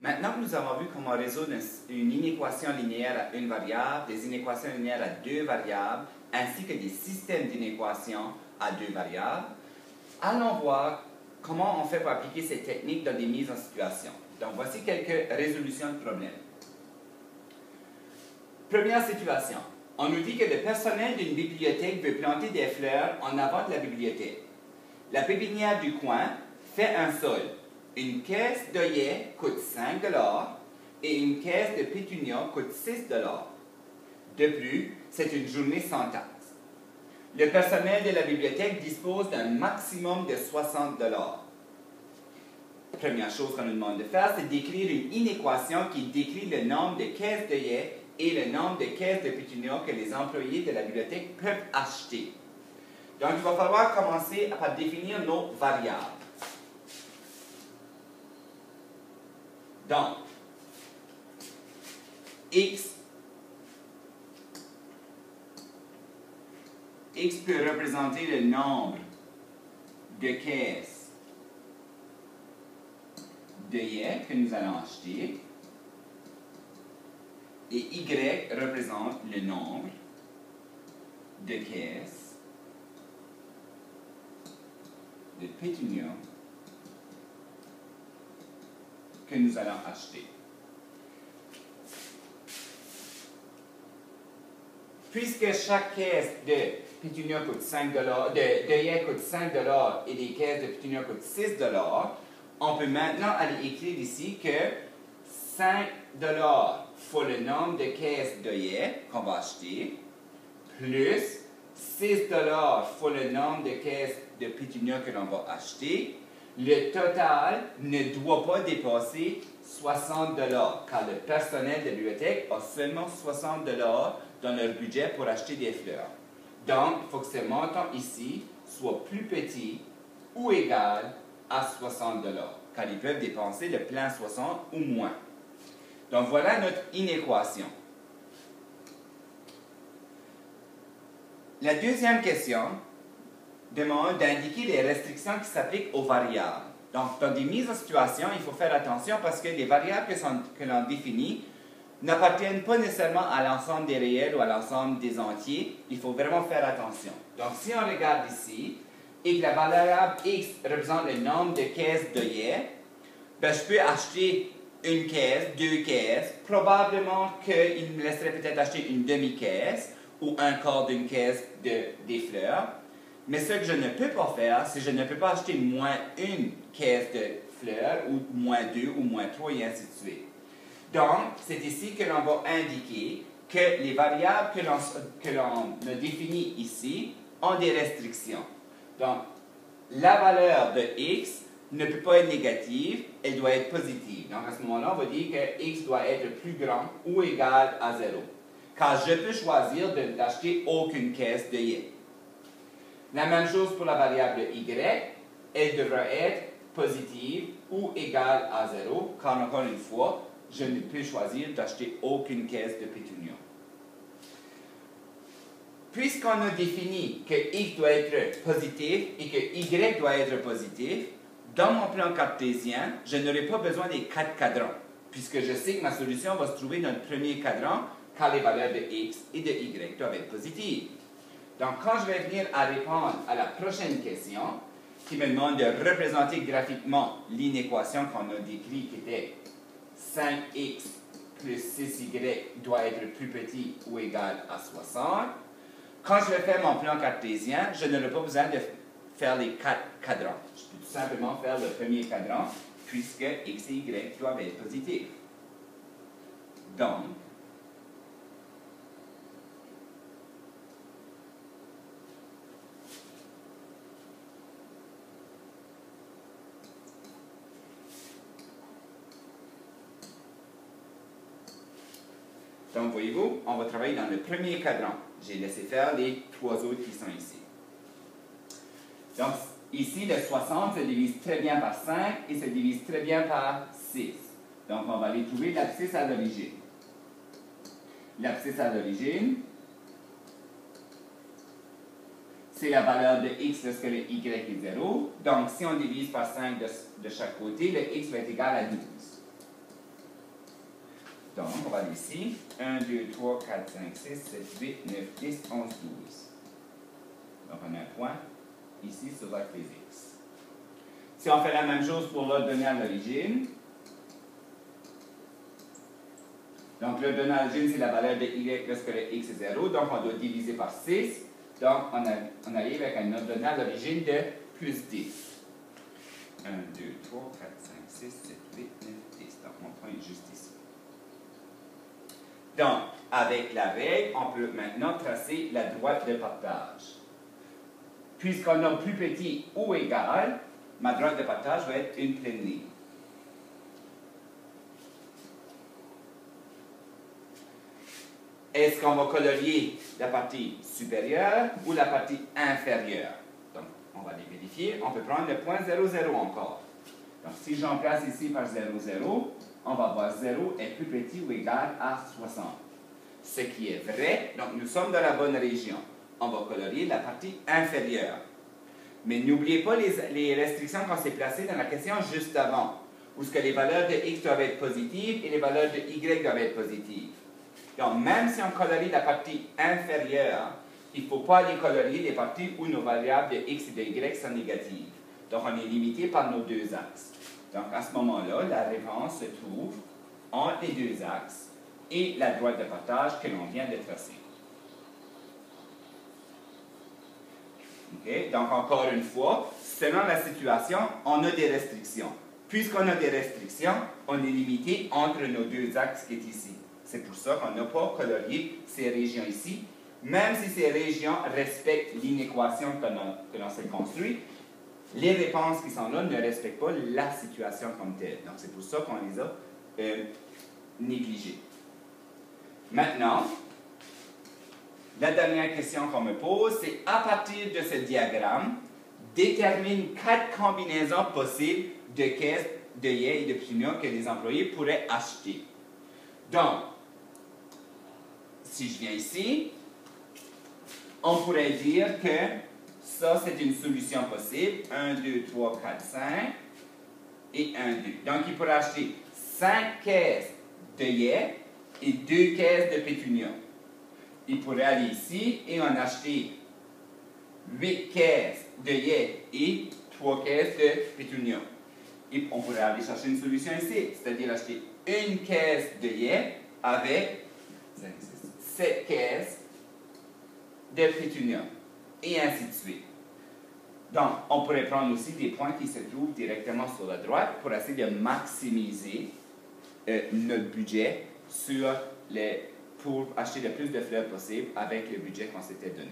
Maintenant que nous avons vu comment résoudre une inéquation linéaire à une variable, des inéquations linéaires à deux variables, ainsi que des systèmes d'inéquations à deux variables, allons voir comment on fait pour appliquer ces techniques dans des mises en situation. Donc, voici quelques résolutions de problèmes. Première situation. On nous dit que le personnel d'une bibliothèque veut planter des fleurs en avant de la bibliothèque. La pépinière du coin fait un sol. Une caisse d'œillets coûte 5 $ et une caisse de pétunias coûte 6 $. De plus, c'est une journée sans taxe. Le personnel de la bibliothèque dispose d'un maximum de 60 $. Première chose qu'on nous demande de faire, c'est d'écrire une inéquation qui décrit le nombre de caisses d'œillets et le nombre de caisses de pétunias que les employés de la bibliothèque peuvent acheter. Donc, il va falloir commencer par définir nos variables. Donc, x peut représenter le nombre de caisses d'œillets que nous allons acheter et y représente le nombre de caisses de pétunias que nous allons acheter. Puisque chaque caisse de pétunias coûte 5 $, d'œillets coûte 5 $ et des caisses de pétunias coûtent 6 $, on peut maintenant aller écrire ici que 5 $ fois le nombre de caisses d'œillets qu'on va acheter, plus 6 $ fois le nombre de caisses de pétunias que l'on va acheter. Le total ne doit pas dépasser 60 $, car le personnel de la bibliothèque a seulement 60 $ dans leur budget pour acheter des fleurs. Donc, il faut que ce montant ici soit plus petit ou égal à 60 $, car ils peuvent dépenser le plein 60 ou moins. Donc, voilà notre inéquation. La deuxième question demande d'indiquer les restrictions qui s'appliquent aux variables. Donc, dans des mises en situation, il faut faire attention parce que les variables que l'on définit n'appartiennent pas nécessairement à l'ensemble des réels ou à l'ensemble des entiers. Il faut vraiment faire attention. Donc, si on regarde ici, et que la variable x représente le nombre de caisses d'œillets, ben, je peux acheter une caisse, deux caisses. Probablement qu'il me laisserait peut-être acheter une demi-caisse ou un quart d'une caisse des fleurs. Mais ce que je ne peux pas faire, c'est que je ne peux pas acheter moins une caisse de fleurs, ou moins deux, ou moins trois, et ainsi de suite. Donc, c'est ici que l'on va indiquer que les variables que l'on a définies ici ont des restrictions. Donc, la valeur de x ne peut pas être négative, elle doit être positive. Donc, à ce moment-là, on va dire que x doit être plus grand ou égal à 0. Car je peux choisir d'acheter aucune caisse d'œillets. La même chose pour la variable y, elle devra être positive ou égale à 0, car encore une fois, je ne peux choisir d'acheter aucune caisse de pétunias. Puisqu'on a défini que x doit être positif et que y doit être positif, dans mon plan cartésien, je n'aurai pas besoin des 4 cadrans, puisque je sais que ma solution va se trouver dans le premier cadran, car les valeurs de x et de y doivent être positives. Donc, quand je vais venir à répondre à la prochaine question, qui me demande de représenter graphiquement l'inéquation qu'on a décrite, qui était 5x plus 6y doit être plus petit ou égal à 60. Quand je vais faire mon plan cartésien, je n'aurai pas besoin de faire les 4 cadrans. Je peux tout simplement faire le premier cadran, puisque x et y doivent être positifs. Donc, voyez-vous, on va travailler dans le premier cadran. J'ai laissé faire les 3 autres qui sont ici. Donc, ici, le 60 se divise très bien par 5 et se divise très bien par 6. Donc, on va aller trouver l'abscisse à l'origine. L'abscisse à l'origine, c'est la valeur de x lorsque le y est 0. Donc, si on divise par 5 de chaque côté, le x va être égal à 12. Donc, on va aller ici. 1, 2, 3, 4, 5, 6, 7, 8, 9, 10, 11, 12. Donc, on a un point ici sur l'axe des X. Si on fait la même chose pour l'autre donné à l'origine, donc l'autre donné à l'origine, c'est la valeur de Y lorsque le X est 0. Donc, on doit diviser par 6. Donc, on arrive avec un autre donné à l'origine de plus 10. 1, 2, 3, 4, 5, 6, 7, 8, 9, 10. Donc, mon point est juste ici. Donc, avec la règle, on peut maintenant tracer la droite de partage. Puisqu'on a plus petit ou égal, ma droite de partage va être une pleine ligne. Est-ce qu'on va colorier la partie supérieure ou la partie inférieure? Donc, on va les vérifier. On peut prendre le point 0, 0 encore. Donc, si j'en place ici par 0, 0, on va voir 0 est plus petit ou égal à 60. Ce qui est vrai, donc nous sommes dans la bonne région. On va colorier la partie inférieure. Mais n'oubliez pas les restrictions qu'on s'est placées dans la question juste avant, où ce que les valeurs de x doivent être positives et les valeurs de y doivent être positives. Donc, même si on colorie la partie inférieure, il ne faut pas aller colorier les parties où nos variables de x et de y sont négatives. Donc, on est limité par nos deux axes. Donc, à ce moment-là, la réponse se trouve entre les deux axes et la droite de partage que l'on vient de tracer. Okay? Donc, encore une fois, selon la situation, on a des restrictions. Puisqu'on a des restrictions, on est limité entre nos deux axes qui est ici. C'est pour ça qu'on n'a pas colorié ces régions ici, même si ces régions respectent l'inéquation que l'on s'est construite. Les réponses qui sont là ne respectent pas la situation comme telle. Donc, c'est pour ça qu'on les a négligées. Maintenant, la dernière question qu'on me pose, c'est à partir de ce diagramme, détermine 4 combinaisons possibles de caisses de yé et de punions que les employés pourraient acheter. Donc, si je viens ici, on pourrait dire que ça, c'est une solution possible. 1, 2, 3, 4, 5 et 1, 2. Donc, il pourrait acheter 5 caisses de yé et 2 caisses de pétunias. Il pourrait aller ici et en acheter 8 caisses de yé et 3 caisses de pétunias. Et on pourrait aller chercher une solution ici, c'est-à-dire acheter une caisse de yé avec 7 caisses de pétunias, et ainsi de suite. Donc, on pourrait prendre aussi des points qui se trouvent directement sur la droite pour essayer de maximiser notre budget pour acheter le plus de fleurs possible avec le budget qu'on s'était donné.